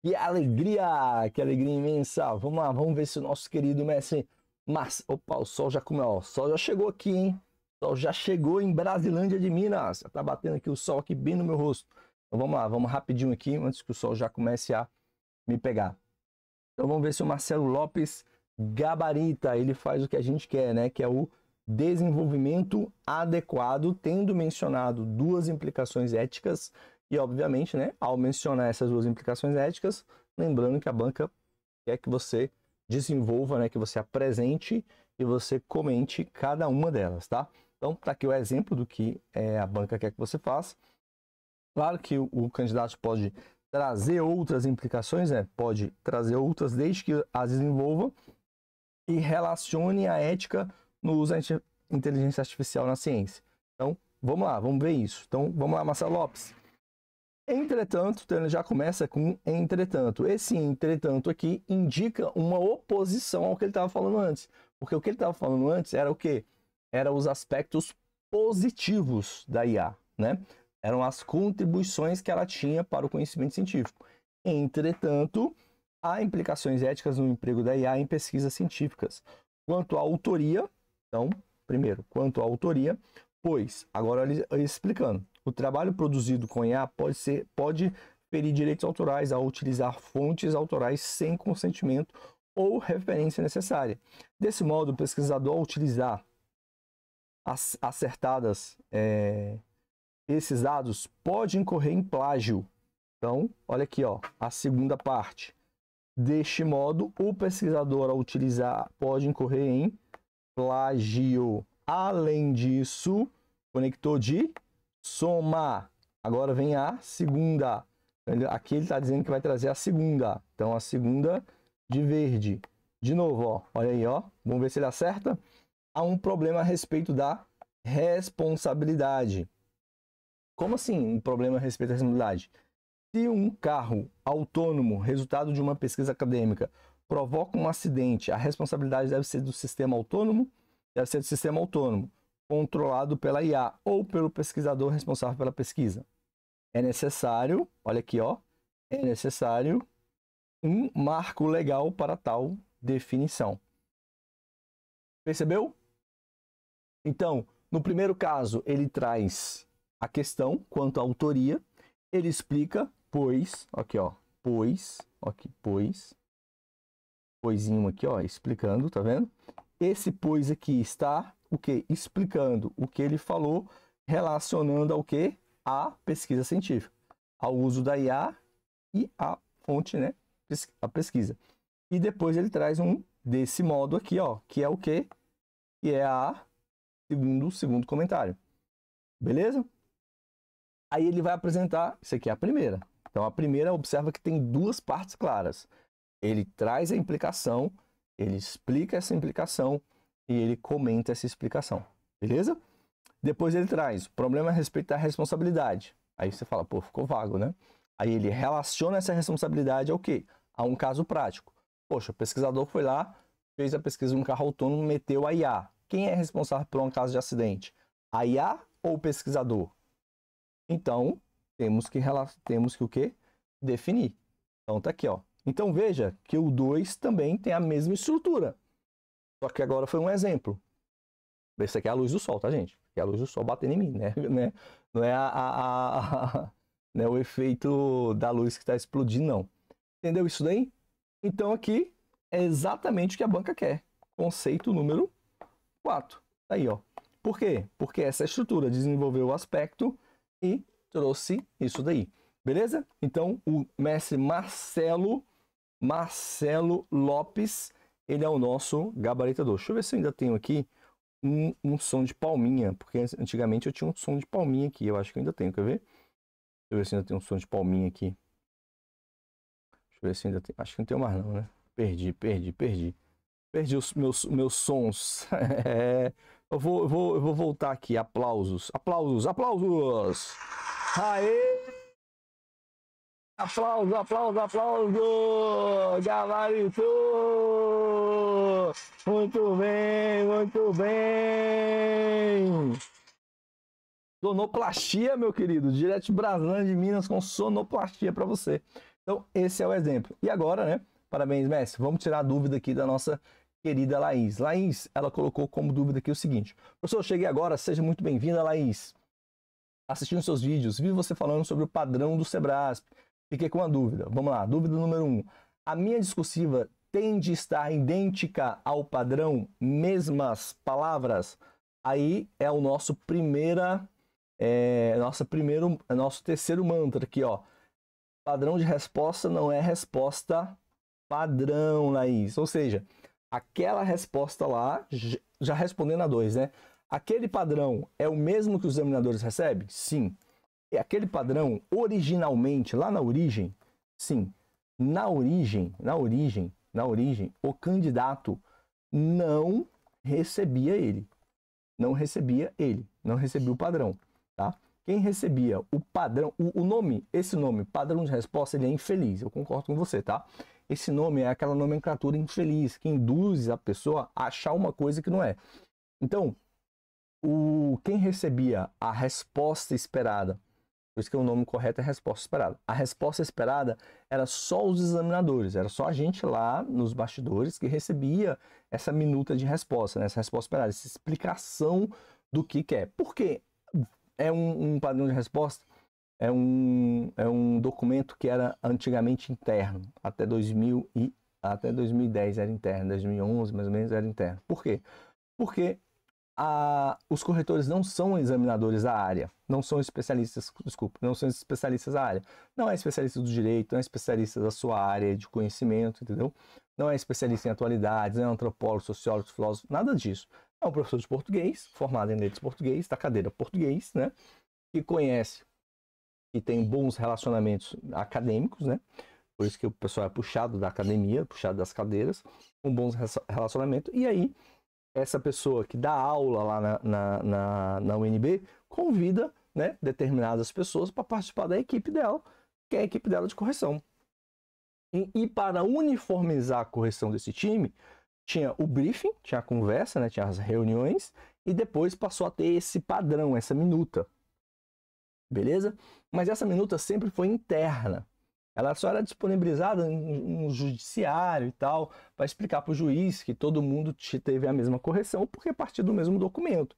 Que alegria imensa. Vamos lá, vamos ver se o nosso querido Messi. Mas, opa, o sol já comeu, ó. O sol já chegou aqui, hein? O sol já chegou em Brasilândia de Minas. Já tá batendo aqui o sol aqui bem no meu rosto. Então vamos lá, vamos rapidinho aqui, antes que o sol já comece a me pegar. Então vamos ver se o Marcelo Lopes gabarita. Ele faz o que a gente quer, né? Que é o desenvolvimento adequado, tendo mencionado duas implicações éticas. E, obviamente, né, ao mencionar essas duas implicações éticas, lembrando que a banca quer que você desenvolva, né, que você apresente e você comente cada uma delas, tá? Então, tá aqui o exemplo do que a banca quer que você faça. Claro que o candidato pode trazer outras implicações, né? Pode trazer outras desde que as desenvolva e relacione a ética no uso da inteligência artificial na ciência. Então, vamos lá, vamos ver isso. Então, vamos lá, Marcelo Lopes. Entretanto, então ele já começa com entretanto. Esse entretanto aqui indica uma oposição ao que ele estava falando antes. Porque o que ele estava falando antes era o quê? Eram os aspectos positivos da IA, né? Eram as contribuições que ela tinha para o conhecimento científico. Entretanto, há implicações éticas no emprego da IA em pesquisas científicas. Quanto à autoria, então, primeiro, quanto à autoria, pois, agora ele explicando, o trabalho produzido com IA pode ferir direitos autorais ao utilizar fontes autorais sem consentimento ou referência necessária. Desse modo, o pesquisador, ao utilizar acertadas esses dados, pode incorrer em plágio. Então, olha aqui, ó, a segunda parte. Deste modo, o pesquisador, ao utilizar, pode incorrer em plágio. Além disso, conector de soma. Agora vem a segunda. Aqui ele está dizendo que vai trazer a segunda. Então, a segunda de verde. De novo, ó, olha aí, ó. Vamos ver se ele acerta. Há um problema a respeito da responsabilidade. Como assim um problema a respeito da responsabilidade? Se um carro autônomo, resultado de uma pesquisa acadêmica, provoca um acidente, a responsabilidade deve ser do sistema autônomo? Deve ser do sistema autônomo, controlado pela IA ou pelo pesquisador responsável pela pesquisa. É necessário, olha aqui, ó, é necessário um marco legal para tal definição. Percebeu? Então, no primeiro caso, ele traz a questão quanto à autoria, ele explica, pois, aqui, ó, poisinho aqui, ó, explicando, tá vendo? Esse pois aqui está o que? Explicando o que ele falou, relacionando ao que? A pesquisa científica, ao uso da IA e a fonte, né? A pesquisa. E depois ele traz um desse modo aqui, ó, que é o que? Que é a segundo comentário. Beleza? Aí ele vai apresentar, isso aqui é a primeira. Então a primeira, observa que tem duas partes claras. Ele traz a implicação, ele explica essa implicação e ele comenta essa explicação. Beleza? Depois ele traz o problema a respeito da responsabilidade. Aí você fala, pô, ficou vago, né? Aí ele relaciona essa responsabilidade ao quê? A um caso prático. Poxa, o pesquisador foi lá, fez a pesquisa de um carro autônomo, meteu a IA. Quem é responsável por um caso de acidente? A IA ou o pesquisador? Então, temos que o quê? Definir. Então tá aqui, ó. Então veja que o 2 também tem a mesma estrutura. Só que agora foi um exemplo. Esse aqui é a luz do sol, tá, gente? Aqui é a luz do sol batendo em mim, né? Não é não é o efeito da luz que está explodindo, não. Entendeu isso daí? Então aqui é exatamente o que a banca quer. Conceito número 4. Aí, ó. Por quê? Porque essa estrutura desenvolveu o aspecto e trouxe isso daí. Beleza? Então, o mestre Marcelo Lopes, ele é o nosso gabaritador. Deixa eu ver se eu ainda tenho aqui um som de palminha, porque antigamente eu tinha um som de palminha aqui. Eu acho que eu ainda tenho, quer ver? Deixa eu ver se ainda tem um som de palminha aqui. Deixa eu ver se ainda tem. Acho que não tem mais não, né? Perdi. Perdi os meus sons. Eu vou voltar aqui. Aplausos. Aê! Aplauso! Gabarito! Muito bem! Sonoplastia, meu querido. Direto de Brasilândia de Minas com sonoplastia para você. Então, esse é o exemplo. E agora, né? Parabéns, mestre. Vamos tirar a dúvida aqui da nossa querida Laís. Laís, ela colocou como dúvida aqui o seguinte. Professor, eu cheguei agora, seja muito bem-vinda, Laís. Assistindo seus vídeos, vi você falando sobre o padrão do Sebrasp. Fiquei com uma dúvida. Vamos lá, dúvida número 1. A minha discursiva tende a estar idêntica ao padrão, mesmas palavras? Aí é o nosso nosso terceiro mantra aqui, ó. Padrão de resposta não é resposta padrão, Laís. Ou seja, aquela resposta lá, já respondendo a 2, né? Aquele padrão é o mesmo que os examinadores recebem? Sim. E aquele padrão, originalmente, lá na origem? Sim. Na origem, o candidato não recebia ele. Não recebia o padrão, tá? Quem recebia o padrão, o nome, esse nome, padrão de resposta, ele é infeliz. Eu concordo com você, tá? Esse nome é aquela nomenclatura infeliz que induz a pessoa a achar uma coisa que não é. Então, quem recebia a resposta esperada, por isso que o nome correto é resposta esperada. A resposta esperada era só os examinadores, era só a gente lá nos bastidores que recebia essa minuta de resposta, né? Essa resposta esperada, essa explicação do que é. Por quê? É um padrão de resposta, é um documento que era antigamente interno, até 2010 era interno, 2011 mais ou menos era interno. Por quê? Porque os corretores não são examinadores da área, não são especialistas da área. Não é especialista do direito, não é especialista da sua área de conhecimento, entendeu? Não é especialista em atualidades, não é antropólogo, sociólogo, filósofo, nada disso. É um professor de português, formado em letras português, da cadeira português, né? Que conhece, que tem bons relacionamentos acadêmicos, né? Por isso que o pessoal é puxado da academia, puxado das cadeiras, com bons relacionamentos. E aí, essa pessoa que dá aula lá na UNB convida, né, determinadas pessoas para participar da equipe dela, que é a equipe dela de correção. E para uniformizar a correção desse time, tinha o briefing, tinha a conversa, né, tinha as reuniões, e depois passou a ter esse padrão, essa minuta. Beleza? Mas essa minuta sempre foi interna. Ela só era disponibilizada no judiciário e tal, para explicar para o juiz que todo mundo teve a mesma correção, porque partia do mesmo documento.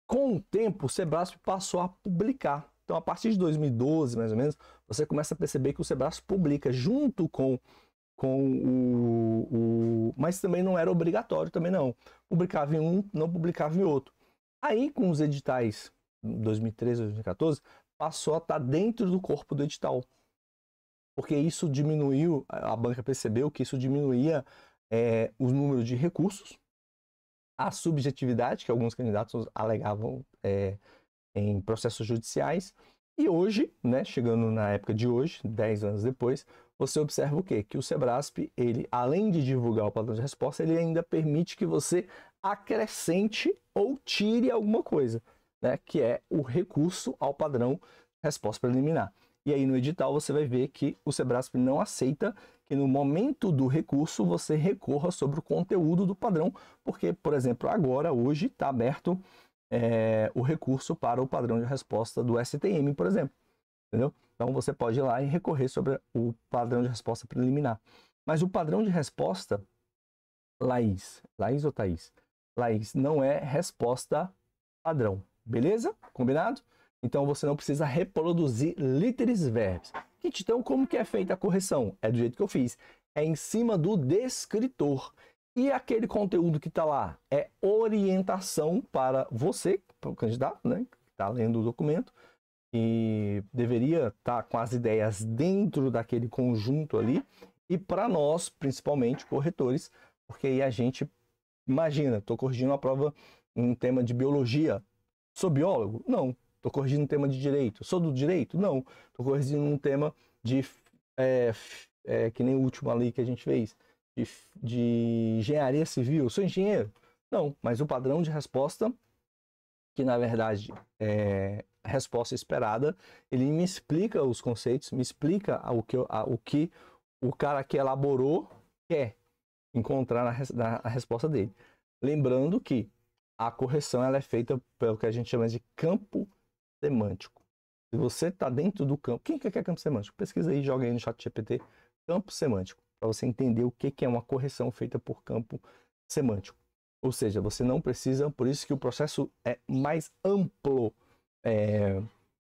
Com o tempo, o Sebrasp passou a publicar. Então, a partir de 2012, mais ou menos, você começa a perceber que o Sebrasp publica junto com mas também não era obrigatório, também não. Publicava em um, não publicava em outro. Aí, com os editais, 2013, 2014, passou a estar dentro do corpo do edital. Porque isso diminuiu, a banca percebeu que isso diminuía o número de recursos, a subjetividade que alguns candidatos alegavam em processos judiciais. E hoje, né, chegando na época de hoje, 10 anos depois, você observa o quê? Que o Sebrasp, ele, além de divulgar o padrão de resposta, ele ainda permite que você acrescente ou tire alguma coisa, né, que é o recurso ao padrão de resposta preliminar. E aí no edital você vai ver que o Sebrasp não aceita que no momento do recurso você recorra sobre o conteúdo do padrão, porque, por exemplo, agora, hoje, está aberto o recurso para o padrão de resposta do STM, por exemplo. Entendeu? Então você pode ir lá e recorrer sobre o padrão de resposta preliminar. Mas o padrão de resposta, Laís ou Thaís? Laís, não é resposta padrão. Beleza? Combinado? Então você não precisa reproduzir literis verbis. Então, como que é feita a correção? É do jeito que eu fiz. É em cima do descritor. E aquele conteúdo que está lá é orientação para você, para o candidato, né, que está lendo o documento, e deveria estar com as ideias dentro daquele conjunto ali, e para nós, principalmente, corretores, porque aí a gente, imagina, estou corrigindo uma prova, um tema de biologia. Sou biólogo? Não. Estou corrigindo um tema de direito. Sou do direito? Não. Estou corrigindo um tema de, que nem o último ali que a gente fez, de engenharia civil. Sou engenheiro? Não. Mas o padrão de resposta, que na verdade é a resposta esperada, ele me explica os conceitos, me explica o que o cara que elaborou quer encontrar na resposta dele. Lembrando que a correção ela é feita pelo que a gente chama de campo semântico. Se você está dentro do campo, quem quer campo semântico? Pesquisa aí, joga aí no chat GPT, campo semântico, para você entender o que é uma correção feita por campo semântico. Ou seja, você não precisa, por isso que o processo é mais amplo, é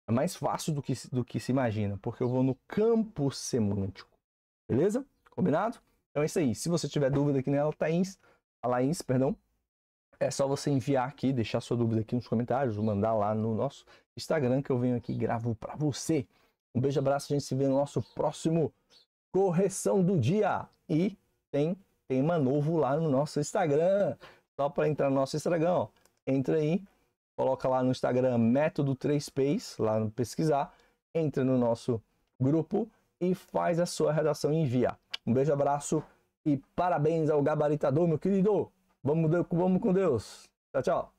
mais fácil do que se imagina, porque eu vou no campo semântico, beleza? Combinado? Então é isso aí. Se você tiver dúvida aqui nela, Laís, perdão, é só você enviar aqui, deixar sua dúvida aqui nos comentários, mandar lá no nosso Instagram que eu venho aqui e gravo para você. Um beijo, abraço, a gente se vê no nosso próximo Correção do Dia. E tem tema novo lá no nosso Instagram. Só para entrar no nosso Instagram, ó, entra aí, coloca lá no Instagram Método 3Ps, lá no pesquisar, entra no nosso grupo e faz a sua redação e envia. Um beijo, abraço e parabéns ao gabaritador, meu querido. Vamos com Deus. Tchau, tchau.